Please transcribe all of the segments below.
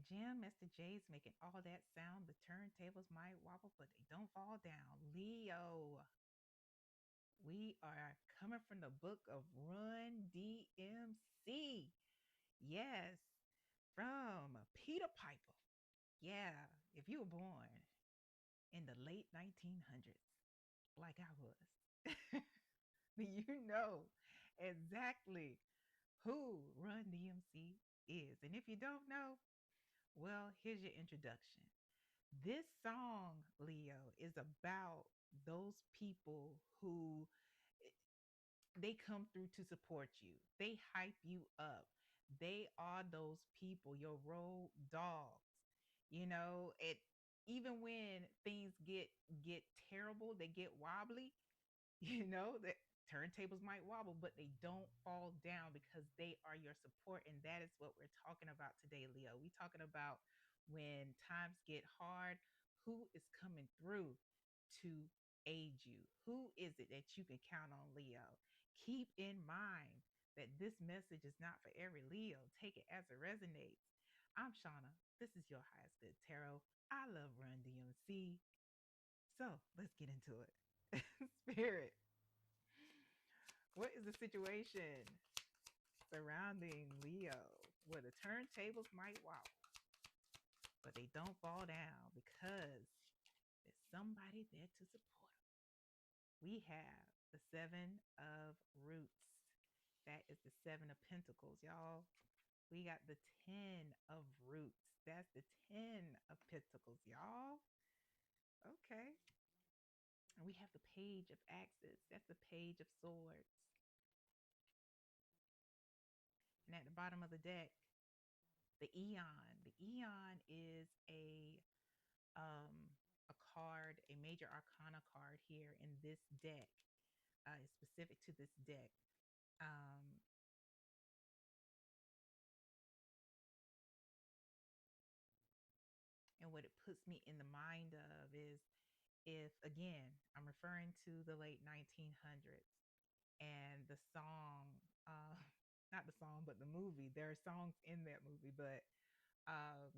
And Jim, as the J's making all that sound, the turntables might wobble, but they don't fall down. Leo, we are coming from the book of Run DMC. Yes, from Peter Piper. Yeah, if you were born in the late 1900s, like I was, you know exactly who Run DMC is. And if you don't know, well, here's your introduction. This song, Leo, is about those people who they come through to support you. They hype you up. They are those people, your road dogs. It even when things get terrible, they get wobbly, that turntables might wobble, but they don't fall down because they are your support. And that is what we're talking about today, Leo. We're talking about when times get hard, who is coming through to aid you? Who is it that you can count on, Leo? Keep in mind that this message is not for every Leo. Take it as it resonates. I'm Shauna. This is your highest good tarot. I love Run DMC. So let's get into it. Spirit, what is the situation surrounding Leo where the turntables might wobble, but they don't fall down because there's somebody there to support them? We have the Seven of Roots. That is the Seven of Pentacles, y'all. We got the Ten of Roots. That's the Ten of Pentacles, y'all. Okay. And we have the Page of Axes. That's the Page of Swords. And at the bottom of the deck, the Eon. The Eon is um, a card, a major arcana card here in this deck. It's specific to this deck. Um, and what it puts me in the mind of is if, again, I'm referring to the late 1900s and the song, uh, not the song, but the movie. There are songs in that movie, but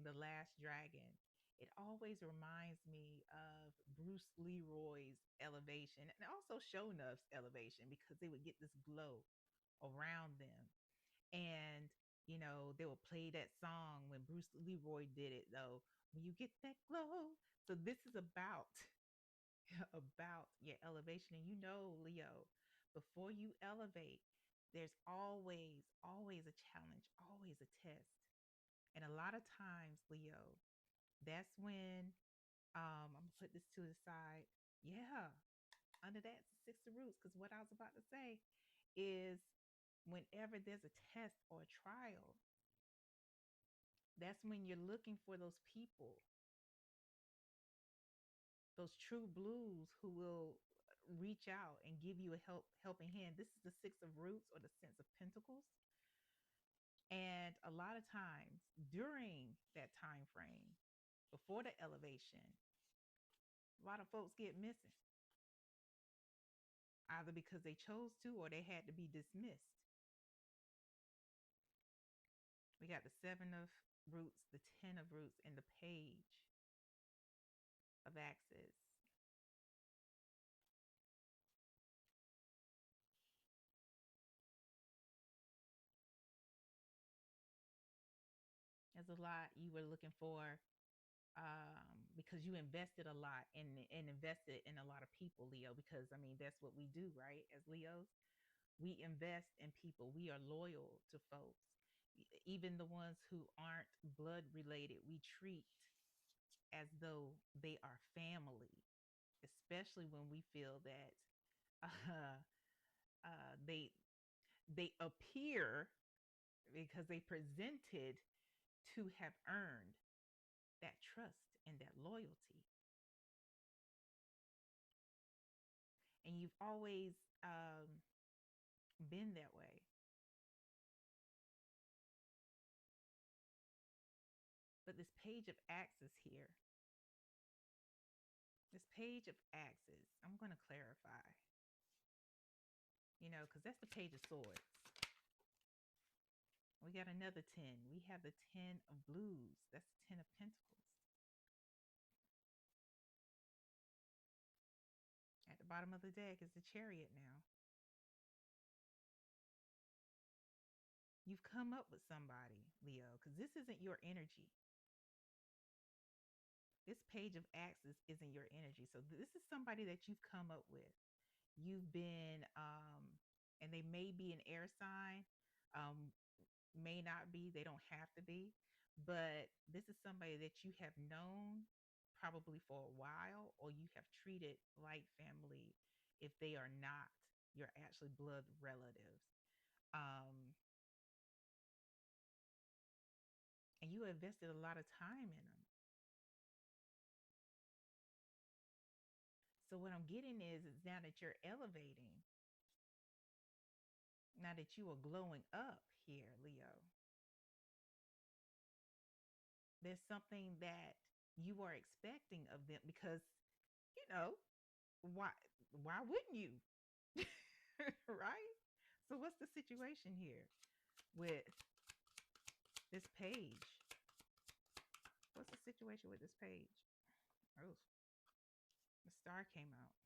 The Last Dragon. It always reminds me of Bruce Leroy's elevation and also Sho'nuff's elevation because they would get this glow around them. And, they would play that song when Bruce Leroy did it, though. When you get that glow. So this is about about your elevation. And Leo, before you elevate, there's always a challenge, always a test. And a lot of times, Leo, that's when I'm gonna put this to the side. Yeah, under that Six of Roots, because what I was about to say is whenever there's a test or a trial, that's when you're looking for those people, those true blues who will reach out and give you a helping hand. This is the Six of Roots or the Sense of Pentacles. And a lot of times during that time frame, before the elevation, a lot of folks get missing, either because they chose to or they had to be dismissed. We got the Seven of Roots, the Ten of Roots, and the Page of Axes. There's a lot you were looking for because you invested a lot and invested in a lot of people, Leo, because I mean, that's what we do, right? As Leos, we invest in people. We are loyal to folks. Even the ones who aren't blood related, we treat as though they are family, especially when we feel that uh, they appear because they presented to have earned that trust and that loyalty. And you've always been that way. But this Page of Axes here, this Page of Axes, I'm going to clarify, because that's the Page of Swords. We got another 10. We have the 10 of blues. That's the 10 of pentacles. At the bottom of the deck is the chariot now. You've come up with somebody, Leo, because this isn't your energy. This page of axes isn't your energy. So this is somebody that you've come up with. You've been, and they may be an air sign, um, may not be, they don't have to be, but this is somebody that you have known probably for a while, or you have treated like family if they are not your actually blood relatives. Um, and you invested a lot of time in them. So what I'm getting is now that you're elevating, now that you are glowing up here, Leo, there's something that you are expecting of them because, you know, why wouldn't you? Right? So what's the situation here with this page? What's the situation with this page? Oh, the star came out.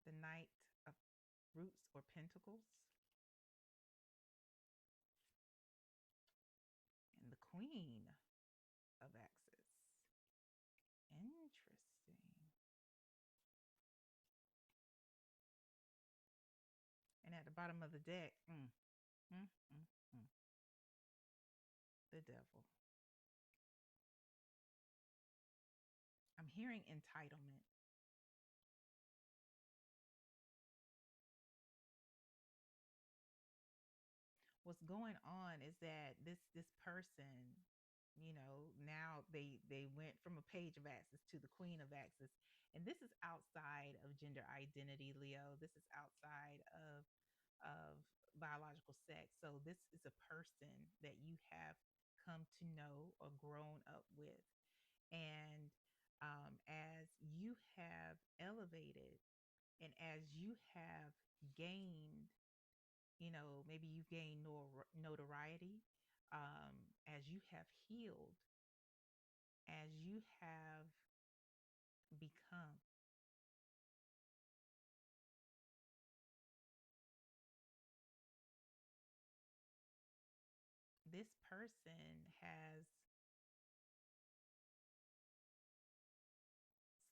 The knight of roots or pentacles and the queen of axes. Interesting. And at the bottom of the deck, mm, mm. The devil. I'm hearing entitlement. What's going on is that this person, now they went from a page of axes to the queen of axes, and this is outside of gender identity, Leo. This is outside of biological sex. So this is a person that you have come to know or grown up with. And as you have elevated and as you have gained, maybe you've gained notoriety, as you have healed, as you have become, this person has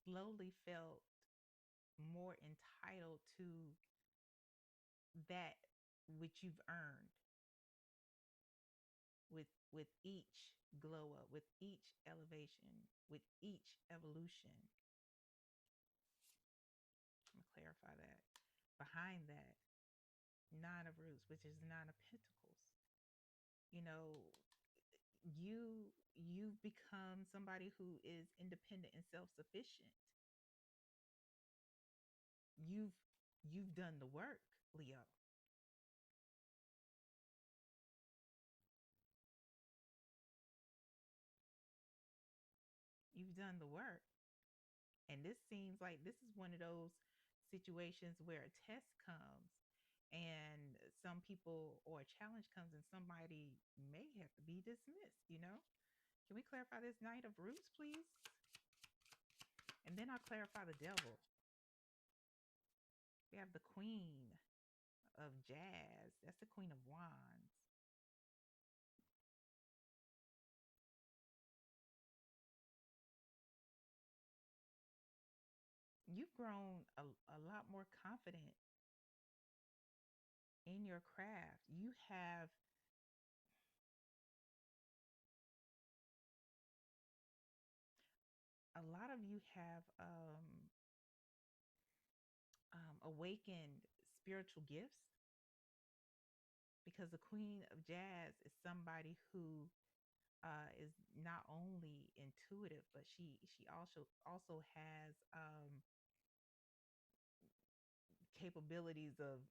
slowly felt more entitled to that which you've earned with each glow up, with each elevation, with each evolution. I'm gonna clarify that. Behind that, nine of roots, which is nine of pentacles. You know, you've become somebody who is independent and self-sufficient. You've done the work, Leo. You've done the work. And this seems like this is one of those situations where a test comes and some people, or a challenge comes and somebody may have to be dismissed. Can we clarify this knight of roots, please? And then I'll clarify the devil. We have the queen of jazz. That's the queen of wands. You've grown a lot more confident in your craft. You have a lot of you have awakened spiritual gifts, because the queen of jazz is somebody who is not only intuitive, but she also has capabilities of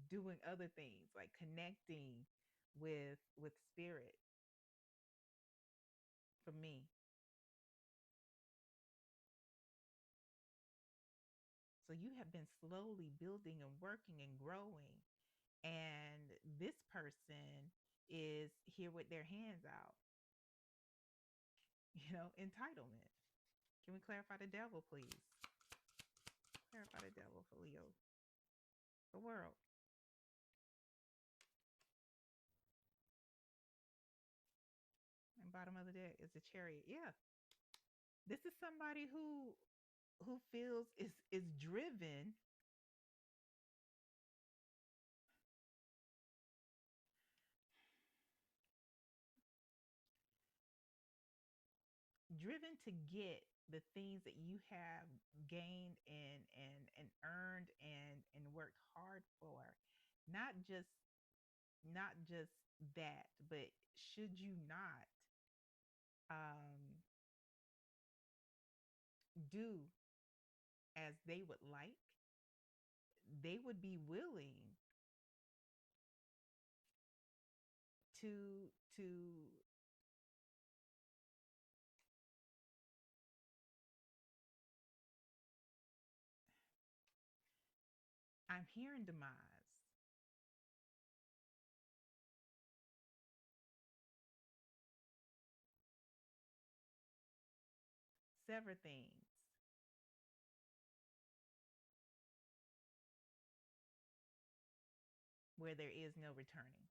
doing other things like connecting with spirit. For me, so So you have been slowly building and working and growing. And this person is here with their hands out, entitlement. Can we clarify the devil, please? Clarify the devil for Leo. The world. And bottom of the deck is the chariot. Yeah. This is somebody who feels is driven to get the things that you have gained and earned and worked hard for. Not just not just that, but should you not um do as they would like, they would be willing to I'm hearing demise, sever things, where there is no returning.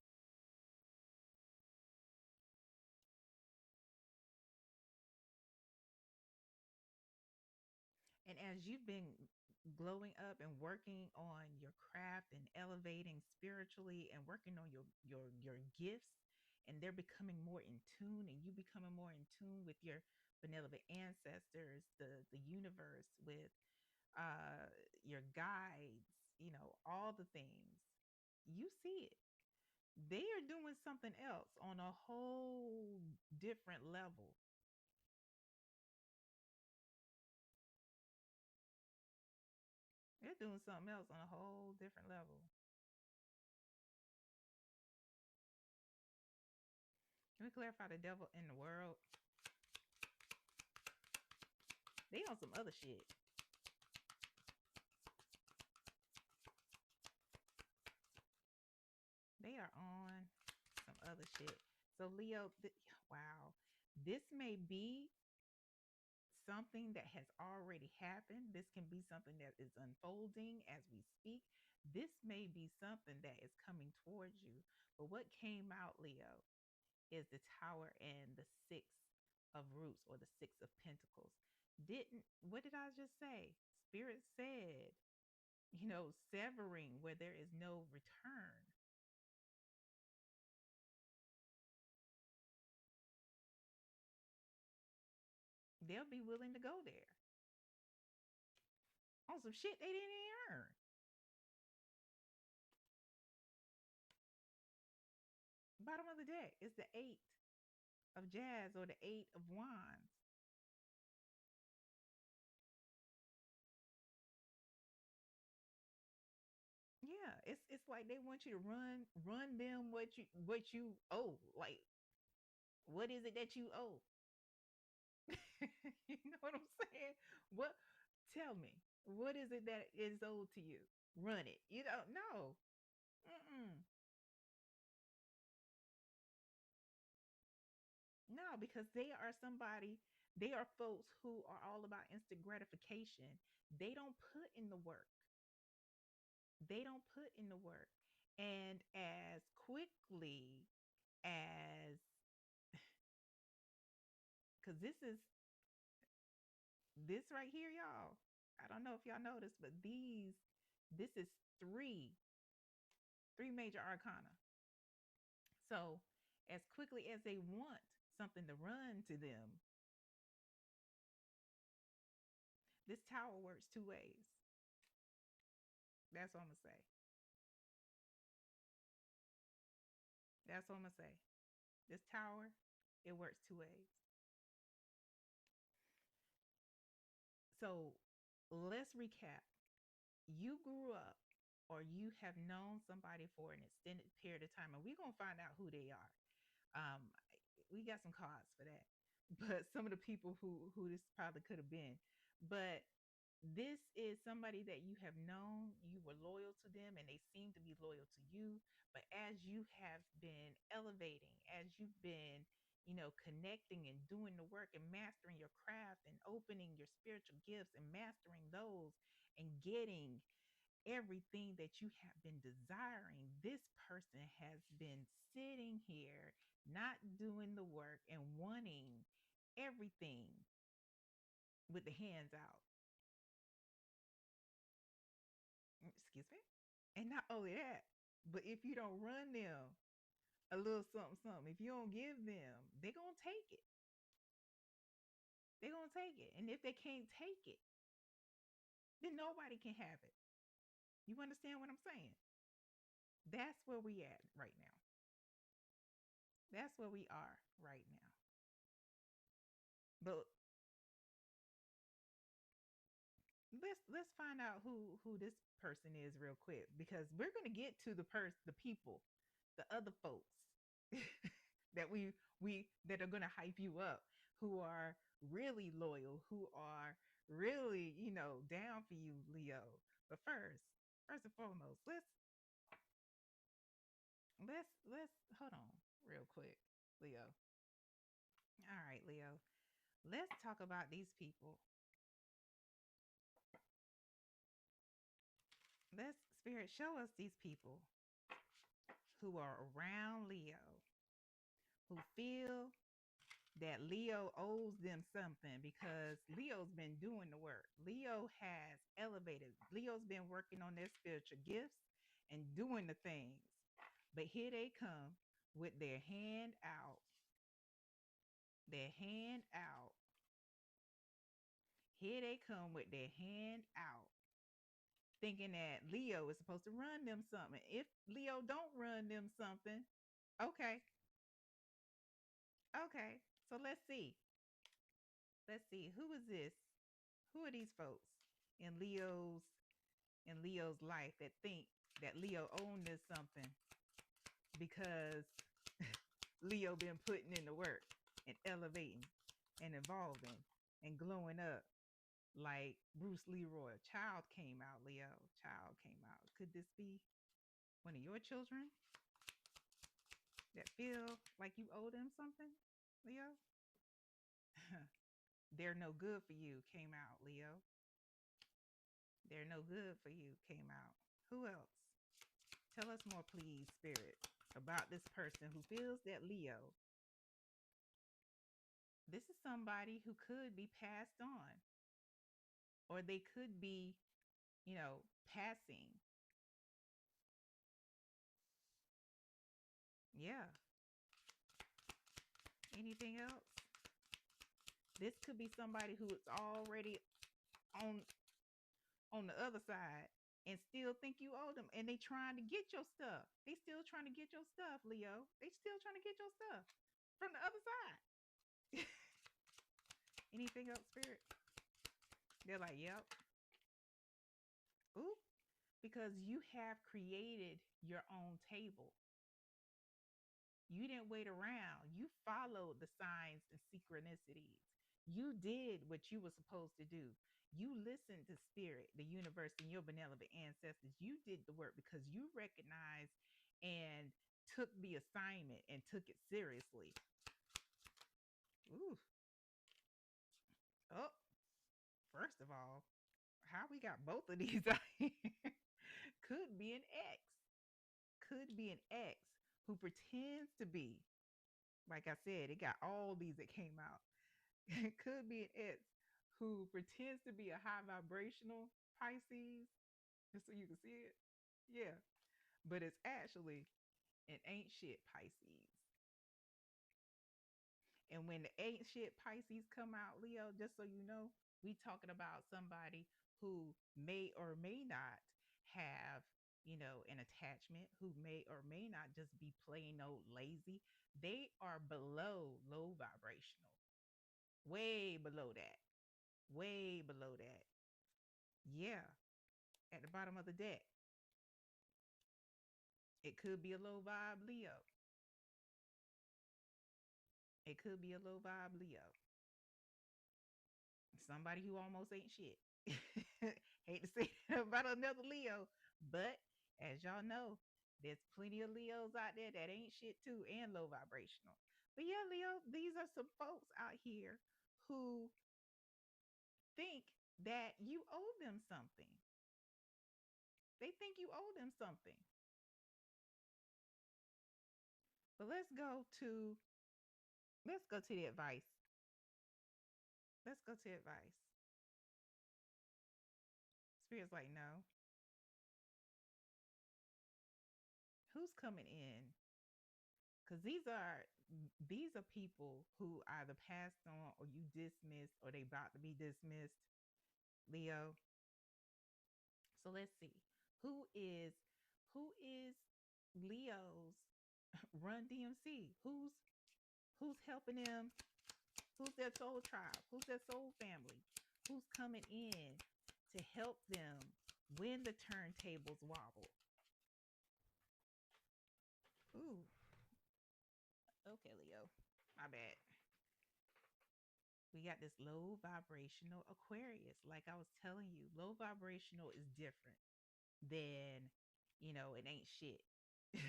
And as you've been glowing up and working on your craft and elevating spiritually and working on your gifts, and they're becoming more in tune, and you becoming more in tune with your benevolent ancestors, the universe, with uh your guides, all the things. You see it. They are doing something else on a whole different level. They're doing something else on a whole different level. Let me clarify the devil in the world. They on some other shit. They are on some other shit. So Leo, wow, this may be something that has already happened. This can be something that is unfolding as we speak. This may be something that is coming towards you. But what came out, Leo, is the Tower and the Six of Roots, or the Six of Pentacles. Didn't What did I just say? Spirit said, severing where there is no return. They'll be willing to go there on some shit they didn't even earn. Bottom of the deck is the Eight of Jazz, or the Eight of Wands. Yeah, it's like they want you to run them what you owe. Like, what is it that you owe? You know what I'm saying? What Tell me, what is it that is owed to you? Run it. You don't know. Mm-mm. No, because they are folks who are all about instant gratification. They don't put in the work. They don't put in the work. And as quickly as, because this right here, y'all. I don't know if y'all noticed, but this is three major arcana. So as quickly as they want something to run to them, this tower works two ways. That's what I'm gonna say. That's what I'm gonna say. This tower, it works two ways. So let's recap. You grew up, or you have known somebody for an extended period of time, and we're gonna find out who they are. Um, we got some cards for that, but some of the people who this probably could have been. But This is somebody that you have known, you were loyal to them, and they seem to be loyal to you. But as you have been elevating, as you've been, connecting and doing the work and mastering your craft and opening your spiritual gifts and mastering those and getting everything that you have been desiring, this person has been sitting here, not doing the work and wanting everything with the hands out. Excuse me? And not only that, but if you don't run them a little something, something, if you don't give them, they're going to take it. They're going to take it. And if they can't take it, then nobody can have it. You understand what I'm saying? That's where we at right now. That's where we are right now. But let's find out who this person is real quick, because we're going to get to the people, the other folks that we that are going to hype you up, who are really loyal, who are really, down for you, Leo. But first and foremost, let's hold on real quick, Leo. All right, Leo. Let's talk about these people. Let's, Spirit, show us these people who are around Leo, who feel that Leo owes them something because Leo's been doing the work. Leo has elevated. Leo's been working on their spiritual gifts and doing the things. But here they come with their hand out, their hand out. Here they come with their hand out, thinking that Leo is supposed to run them something. If Leo don't run them something, okay, okay. So let's see. Let's see. Who is this? Who are these folks in Leo's life that think that Leo owned us something because Leo been putting in the work and elevating and evolving and glowing up like Bruce Leroy. Child came out, Leo. Child came out. Could this be one of your children that feel like you owe them something, Leo? They're no good for you came out, Leo. They're no good for you came out. Who else? Tell us more, please, Spirit, about this person who feels that Leo, this is somebody who could be passed on, or they could be, passing. Yeah. Anything else? This could be somebody who is already on on the other side and still think you owe them, and they trying to get your stuff. They still trying to get your stuff, Leo. They still trying to get your stuff from the other side. Anything else, Spirit? They're like, yep. Ooh, because you have created your own table. You didn't wait around. You followed the signs and synchronicities. You did what you were supposed to do. You listened to spirit, the universe, and your benevolent ancestors. You did the work because you recognized and took the assignment and took it seriously. Ooh. Oh, first of all, how we got both of these out here could be an ex. Could be an ex who pretends to be. Like I said, it got all these that came out. It could be an ex who pretends to be a high vibrational Pisces, just so you can see it. Yeah, but it's actually an ain't shit Pisces. And when the ain't shit Pisces come out, Leo, just so you know, we talking about somebody who may or may not have, an attachment, who may or may not just be plain old lazy. They are below low vibrational, way below that, way below that. Yeah, at the bottom of the deck. It could be a low vibe Leo. It could be a low vibe Leo. Somebody who almost ain't shit. Hate to say that about another Leo, but as y'all know, there's plenty of Leos out there that ain't shit too and low vibrational. But yeah, Leo, these are some folks out here who think that you owe them something. They think you owe them something. But let's go to the advice. Let's go to the advice. Spirit's like, no. Who's coming in? Because these are people who either passed on or you dismissed or they about to be dismissed, Leo. So let's see. Who is who is Leo's Run DMC? Who's helping them? Who's their soul tribe? Who's their soul family? Who's coming in to help them when the turntables wobble? Ooh, okay, Leo. My bad. We got this low vibrational Aquarius. Like I was telling you, low vibrational is different than, it ain't shit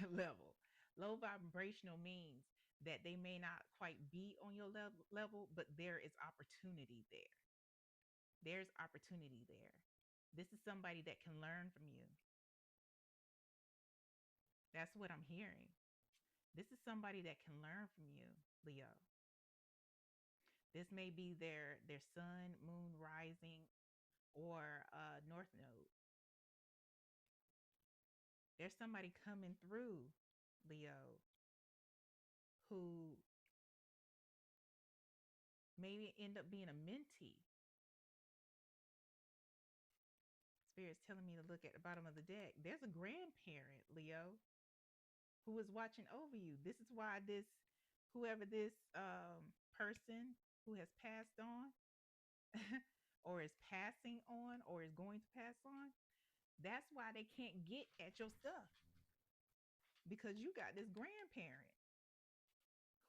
level. Low vibrational means that they may not quite be on your level, but there is opportunity there. There's opportunity there. This is somebody that can learn from you. That's what I'm hearing. This is somebody that can learn from you, Leo. This may be their sun, moon, rising, or north node. There's somebody coming through, Leo, who maybe end up being a mentee. Spirit's telling me to look at the bottom of the deck. There's a grandparent, Leo, who is watching over you. This is why whoever this person who has passed on or is passing on or is going to pass on, that's why they can't get at your stuff because you got this grandparent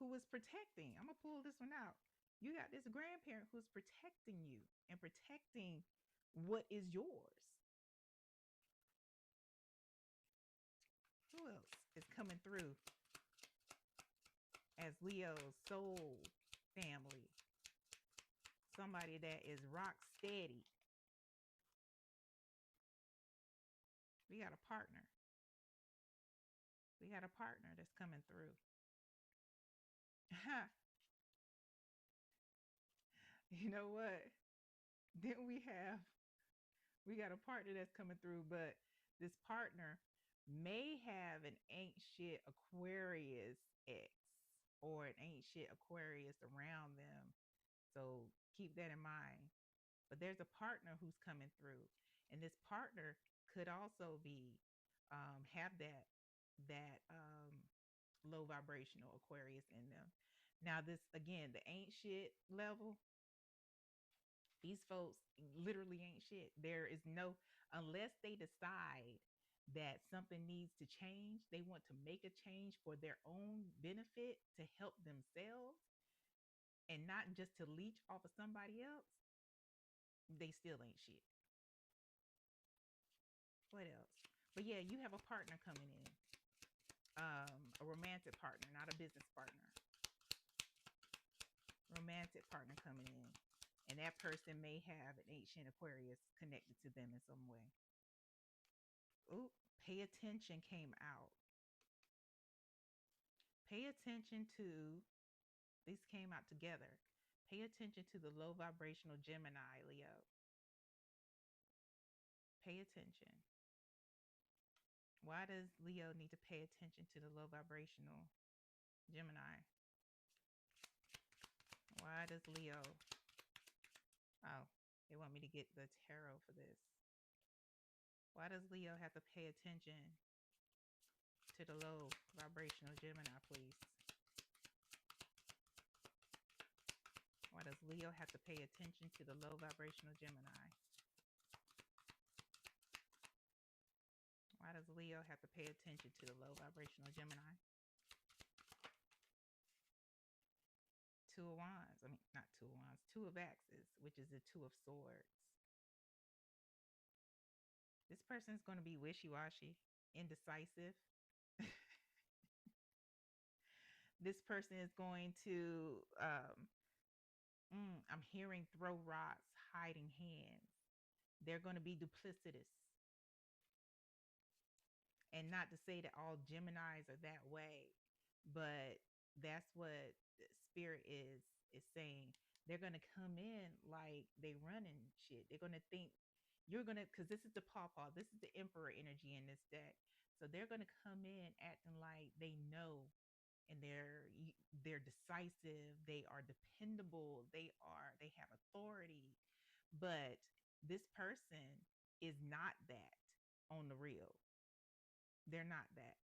who is protecting. I'm going to pull this one out. You got this grandparent who's protecting you and protecting what is yours. Who else is coming through as Leo's soul family? Somebody that is rock steady. We got a partner. We got a partner that's coming through. You know what? Then we got a partner that's coming through, but this partner may have an ancient Aquarius ex or an ancient Aquarius around them. So keep that in mind. But there's a partner who's coming through, and this partner could also be have that low vibrational Aquarius in them. Now, this again, the ain't shit level, these folks literally ain't shit. There is no, unless they decide that something needs to change, they want to make a change for their own benefit to help themselves and not just to leech off of somebody else, they still ain't shit. What else? But yeah, you have a partner coming in, a romantic partner, not a business partner. Romantic partner coming in. And that person may have an ancient Aquarius connected to them in some way. Ooh, pay attention came out. Pay attention to, these came out together. Pay attention to the low vibrational Gemini, Leo. Pay attention. Why does Leo need to pay attention to the low vibrational Gemini? Why does Leo? Oh, they want me to get the tarot for this. Why does Leo have to pay attention to the low vibrational Gemini, please? Why does Leo have to pay attention to the low vibrational Gemini? Why does Leo have to pay attention to the low vibrational Gemini? Two of Wands. I mean, not Two of Wands. Two of Axes, which is the Two of Swords. This person is going to be wishy-washy, indecisive. This person is going to I'm hearing throw rocks, hiding hands. They're going to be duplicitous. And not to say that all Geminis are that way, but that's what spirit is saying. They're gonna come in like they running shit. They're gonna think you're gonna, because this is the pawpaw, this is the emperor energy in this deck. So they're gonna come in acting like they know, and they're decisive. They are dependable. They have authority. But this person is not that on the real. They're not that.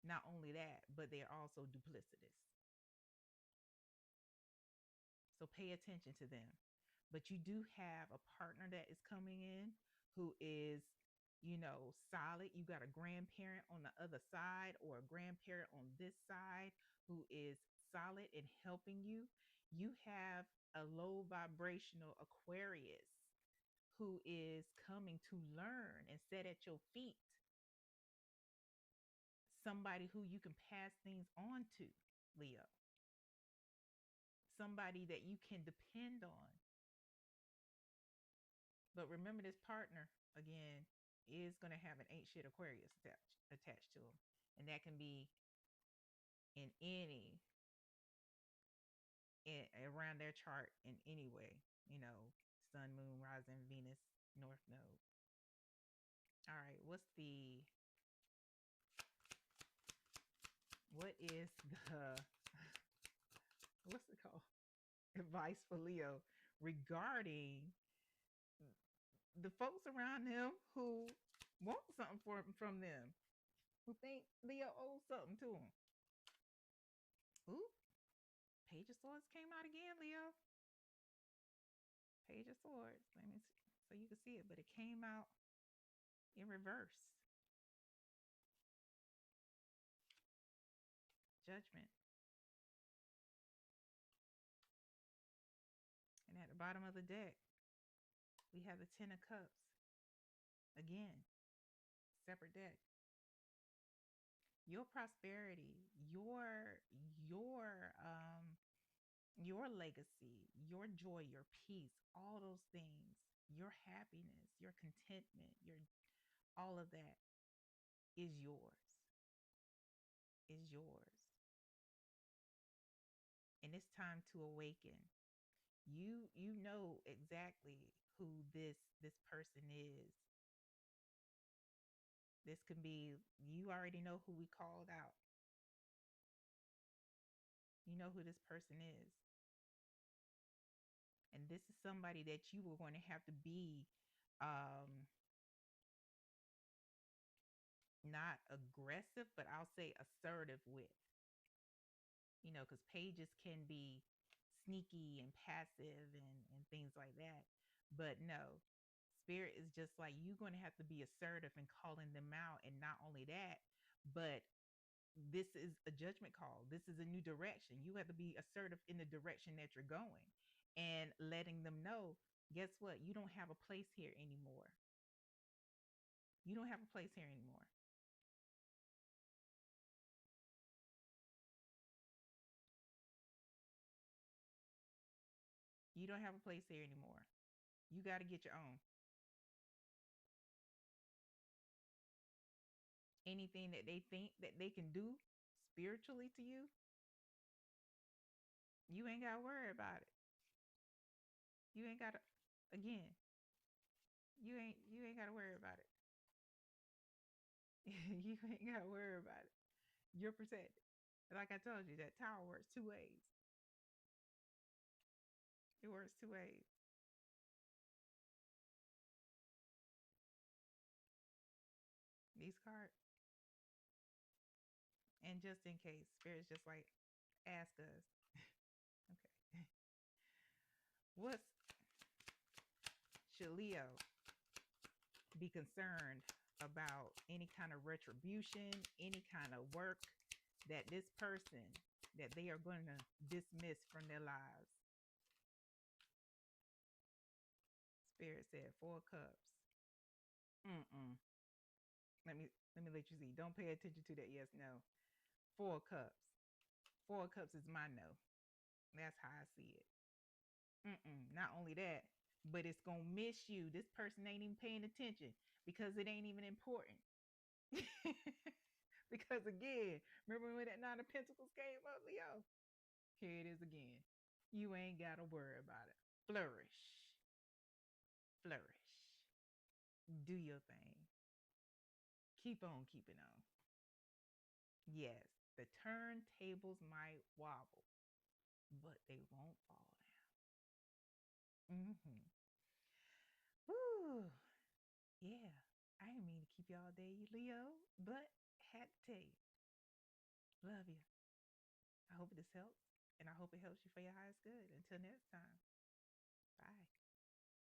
Not only that, but they're also duplicitous. So pay attention to them. But you do have a partner that is coming in who is, solid. You got a grandparent on the other side or a grandparent on this side who is solid in helping you. You have a low vibrational Aquarius who is coming to learn and sit at your feet. Somebody who you can pass things on to, Leo. Somebody that you can depend on. But remember, this partner, again, is going to have an ain't shit Aquarius attached to them. And that can be in around their chart in any way, sun, moon, rising, Venus, North Node. All right, what is what's it called? Advice for Leo regarding the folks around him who want something from them, who think Leo owes something to them. Ooh, Page of Swords came out again, Leo. Page of Swords. Let me see, so you can see it, but it came out in reverse. Judgment. And at the bottom of the deck, we have the Ten of Cups. Again, separate deck. Your prosperity, your legacy, your joy, your peace, all those things, your happiness, your contentment, your all of that is yours. Is yours. And it's time to awaken. You know exactly who this person is. This can be, you already know who we called out. You know who this person is. And this is somebody that you were going to have to be not aggressive, but I'll say assertive with. Because pages can be sneaky and passive and things like that. But no, spirit is just like, you're going to have to be assertive in calling them out. And not only that, but this is a judgment call. This is a new direction. You have to be assertive in the direction that you're going and letting them know, guess what? You don't have a place here anymore. You don't have a place here anymore. You don't have a place here anymore. You got to get your own. Anything that they think that they can do spiritually to you, you ain't got to worry about it. You ain't got to, again, you ain't got to worry about it. You ain't got to worry about it. You're protected. Like I told you, that tower works two ways. It works two ways. These cards. And just in case, Spirit's just like, ask us. Okay. What should Leo be concerned about? Any kind of retribution, any kind of work that this person, that they are going to dismiss from their lives? Spirit said 4 cups. Mm-mm. Let me let you see. Don't pay attention to that. Yes, no. Four cups. Four cups is my no. That's how I see it. Mm-mm. Not only that, but it's gonna miss you. This person ain't even paying attention because it ain't even important. Because again, remember when that nine of pentacles came up, Leo? Here it is again. You ain't gotta worry about it. Flourish. Flourish. Do your thing. Keep on keeping on. Yes, the turntables might wobble, but they won't fall down. Mm-hmm. Woo. Yeah. I didn't mean to keep you all day, Leo, but had to tell you. Love you. I hope this helps, and I hope it helps you for your highest good. Until next time.